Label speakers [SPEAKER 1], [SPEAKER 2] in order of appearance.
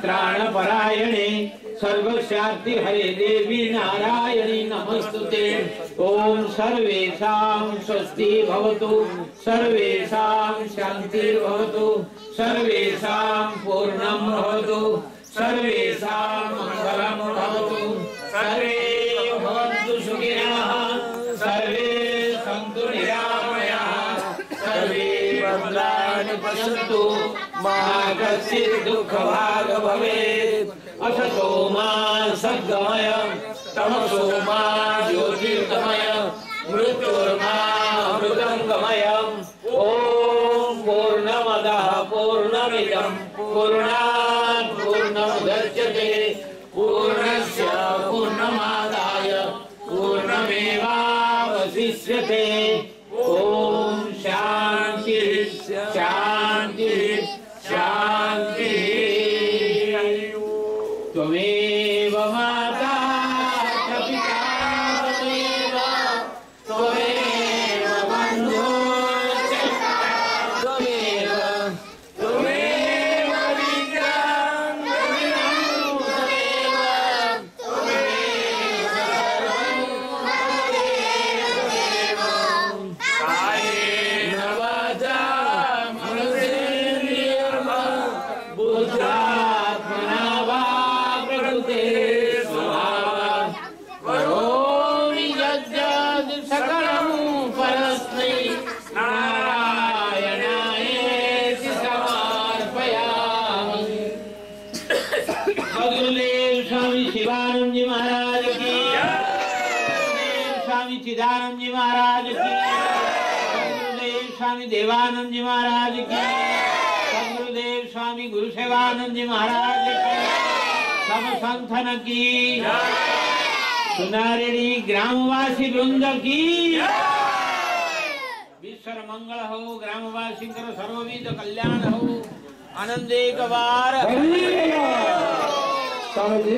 [SPEAKER 1] त्राणपरायणे सर्वशान्ति हरे देवी नारायणी नमस्तुते। ओम सर्वेषां स्वस्ति भवतु, सर्वेषां शान्तिर्भवतु, सर्वेषां पूर्णं भवतु, सर्वेषां मंगलं भवतु, सर्वे भवन्तु सुखिनः, सर्वे सन्तु निरामयाः, सर्वे भद्राणि पश्यन्तु, मा कश्चित् दुःखभाग् भवेत्। असतो मा सद्गमय, तमसो मा ज्योतिर्गमय, मृत्युर्मा अमृतंगमय। ओम पूर्णमदः पूर्णमिदं पूर्णात् पूर्णमुदच्यते, पूर्णस्य पूर्णमादाय पूर्णमेवावशिष्यते। ओम शांति शांति शांति। त्वमेव माता च पिता त्वमेव, त्वमेव बन्धुश्च त्वमेव, त्वमेव विद्यां त्वमेव, त्वमेव सर्वं कायेन वाचा मनसेन्द्रियर्वा बुद्ध्यात्मना वा प्रकृते स्वभावात् करोमि यद्यद् सकलं परस्मै नारायणायेति समर्पयामि। गुरुदेव स्वामी शिवानंद जी महाराज की, गुरुदेव स्वामी चिदानंद जी महाराज की, गुरुदेव स्वामी देवानंद जी महाराज की, गुरुदेव स्वामी गुरुसेवानंद जी महाराज की, सब संतन की, सुनारेडी ग्रामवासी वृंद की। विश्व मंगल हो, ग्रामवासी कर सर्वविध कल्याण हो, आनंदे कबार।
[SPEAKER 2] स्वामी जी